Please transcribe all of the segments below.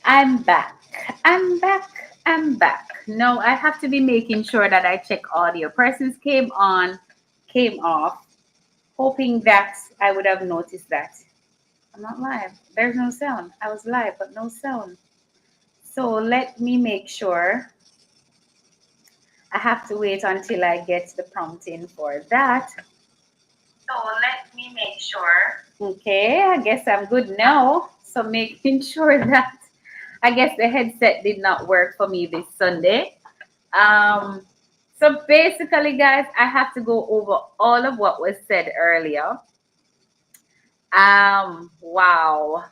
I'm back. I'm back. I'm back. No, I have to be making sure that I check audio. Persons came on, came off, hoping that I would have noticed that. I'm not live. There's no sound. I was live, but no sound. So let me make sure. I have to wait until I get the prompting for that. So let me make sure. Okay, I guess I'm good now. So making sure that I guess the headset did not work for me this Sunday. Um, so basically, guys, I have to go over all of what was said earlier. Wow,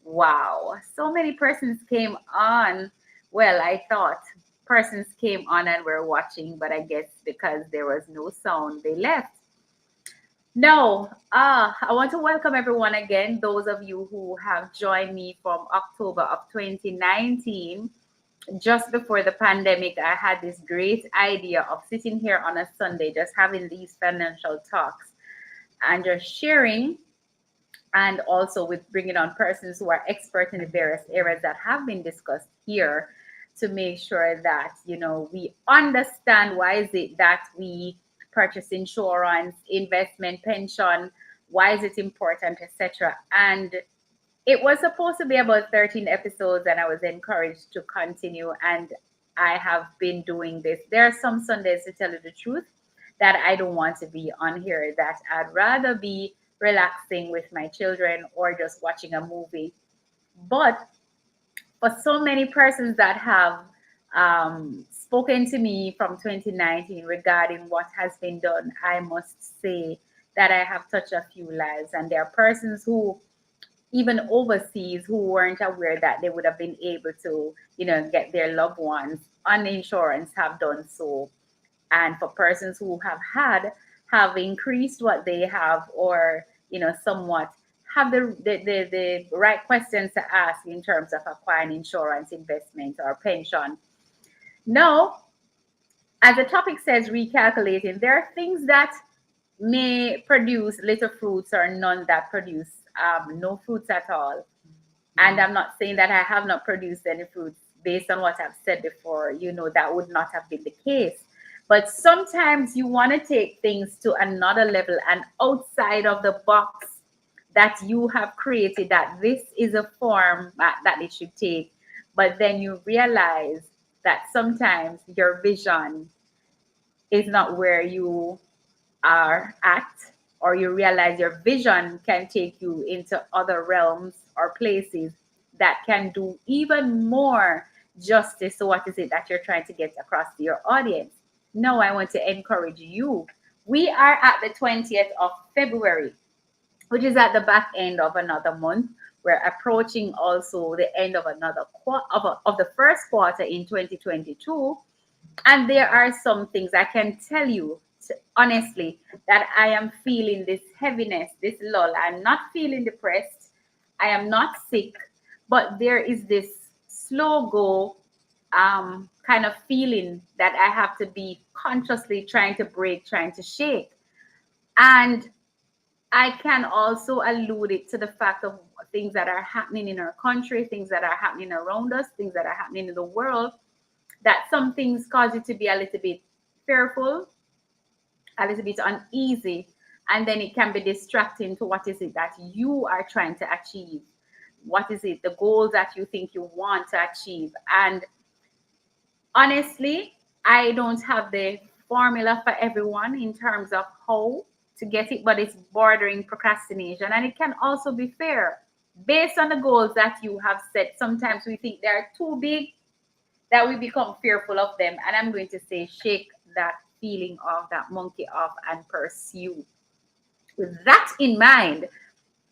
wow. So many persons came on. Well, I thought persons came on and were watching, but I guess because there was no sound, they left. No, I want to welcome everyone again. Those of you who have joined me from October of 2019, just before the pandemic, I had this great idea of sitting here on a Sunday, just having these financial talks and just sharing, and also with bringing on persons who are expert in the various areas that have been discussed here to make sure that we understand why is it that we purchase insurance, investment, pension, why is it important, etc. And it was supposed to be about 13 episodes, and I was encouraged to continue. And I have been doing this. There are some Sundays, to tell you the truth, that I don't want to be on here, that I'd rather be relaxing with my children or just watching a movie. But for so many persons that have spoken to me from 2019 regarding what has been done, I must say that I have touched a few lives. And there are persons who even overseas who weren't aware that they would have been able to, get their loved ones on insurance have done so. And for persons who have increased what they have, or somewhat have the right questions to ask in terms of acquiring insurance, investment, or pension. Now, as the topic says, recalculating, there are things that may produce little fruits or none that produce no fruits at all. And I'm not saying that I have not produced any fruits. Based on what I've said before, that would not have been the case. But sometimes you want to take things to another level and outside of the box that you have created, that this is a form that it should take. But then you realize that sometimes your vision is not where you are at, or you realize your vision can take you into other realms or places that can do even more justice to what is it that you're trying to get across to your audience. No, I want to encourage you. We are at the 20th of February, which is at the back end of another month. We're approaching also the end of another of the first quarter in 2022. And there are some things I can tell you honestly that I am feeling this heaviness, this lull. I'm not feeling depressed. I am not sick, but there is this slow go kind of feeling that I have to be consciously trying to break, trying to shake. And I can also allude it to the fact of things that are happening in our country, things that are happening around us, things that are happening in the world, that some things cause you to be a little bit fearful, a little bit uneasy, and then it can be distracting to what is it that you are trying to achieve. What is it, the goals that you think you want to achieve? And honestly, I don't have the formula for everyone in terms of how to get it, but it's bordering procrastination. And it can also be fair based on the goals that you have set. Sometimes we think they are too big, that we become fearful of them. And I'm going to say, shake that feeling off, that monkey off, and pursue. With that in mind,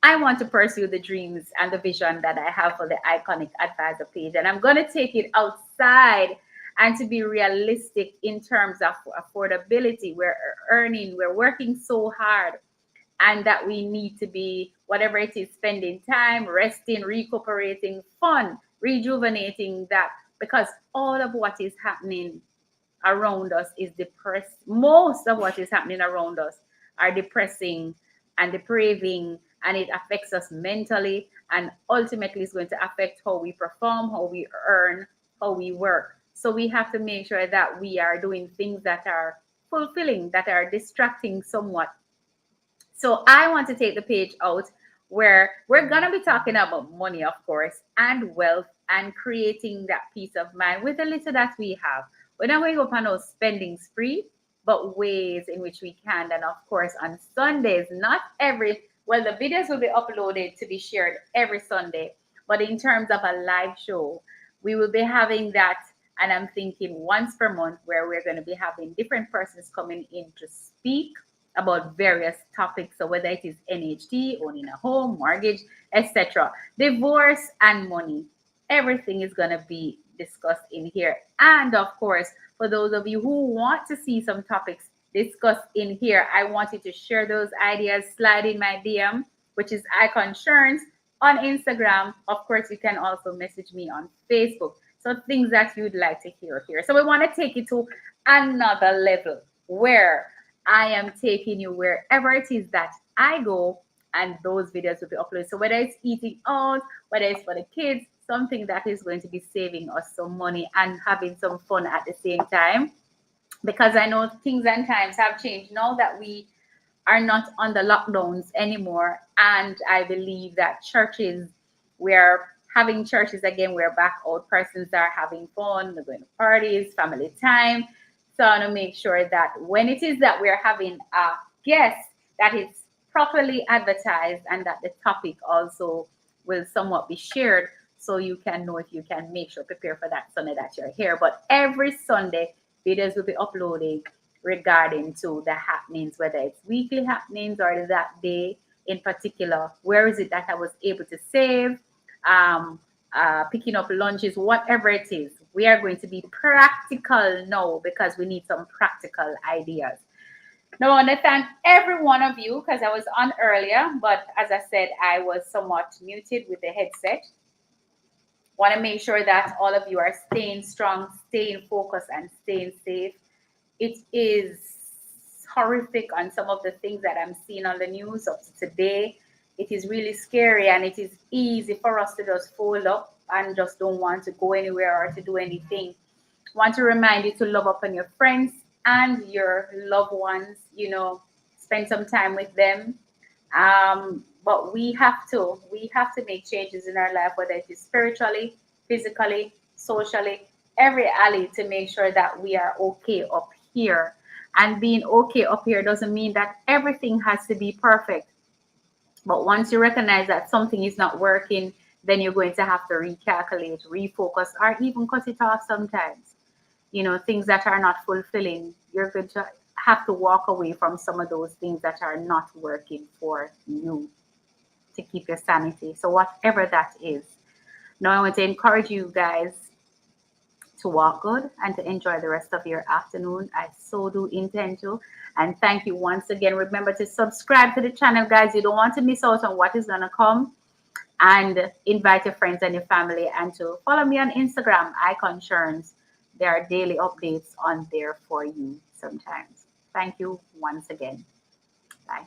I want to pursue the dreams and the vision that I have for the Iconic Advisor page. And I'm going to take it outside and to be realistic in terms of affordability. We're earning, we're working so hard, and that we need to be, whatever it is, spending time, resting, recuperating, fun, rejuvenating that, because all of what is happening around us is depressed. Most of what is happening around us are depressing and depraving, and it affects us mentally and ultimately it's going to affect how we perform, how we earn, how we work. So we have to make sure that we are doing things that are fulfilling, that are distracting somewhat. So I want to take the page out where we're going to be talking about money, of course, and wealth and creating that peace of mind with the little that we have. We're not going to go on no spending spree, but ways in which we can. And of course, on Sundays, not every, well, the videos will be uploaded to be shared every Sunday. But in terms of a live show, we will be having that. And I'm thinking once per month where we're going to be having different persons coming in to speak about various topics. So whether it is NHT, owning a home, mortgage, etc., divorce and money, everything is going to be discussed in here. And of course, for those of you who want to see some topics discussed in here, I want you to share those ideas, slide in my DM, which is Icon Sherns on Instagram. Of course, you can also message me on Facebook. So things that you'd like to hear here. So we want to take it to another level where I am taking you wherever it is that I go, and those videos will be uploaded. So whether it's eating out, whether it's for the kids, something that is going to be saving us some money and having some fun at the same time. Because I know things and times have changed now that we are not on the lockdowns anymore. And I believe that churches, we're having churches again, we're back out, persons are having fun, they're going to parties, family time. So I want to make sure that when it is that we're having a guest, that it's properly advertised and that the topic also will somewhat be shared so you can know if you can make sure prepare for that Sunday that you're here. But every Sunday, videos will be uploaded regarding to the happenings, whether it's weekly happenings or that day in particular. Where is it that I was able to save? Picking up lunches, whatever it is. We are going to be practical now because we need some practical ideas. Now, I want to thank every one of you because I was on earlier, but as I said, I was somewhat muted with the headset. Want to make sure that all of you are staying strong, staying focused, and staying safe. It is horrific on some of the things that I'm seeing on the news of today. It is really scary, and it is easy for us to just fold up and just don't want to go anywhere or to do anything. Want to remind you to love up on your friends and your loved ones, spend some time with them. But we have to make changes in our life, whether it is spiritually, physically, socially, every alley, to make sure that we are okay up here. And being okay up here doesn't mean that everything has to be perfect. But once you recognize that something is not working, then you're going to have to recalculate, refocus, or even cut it off sometimes. Things that are not fulfilling, you're going to have to walk away from some of those things that are not working for you to keep your sanity. So whatever that is. Now I want to encourage you guys to walk good and to enjoy the rest of your afternoon. I so do intend to. And thank you once again. Remember to subscribe to the channel, guys. You don't want to miss out on what is going to come. And invite your friends and your family, and to follow me on Instagram, Icon Sherns. There are daily updates on there for you sometimes. Thank you once again. Bye.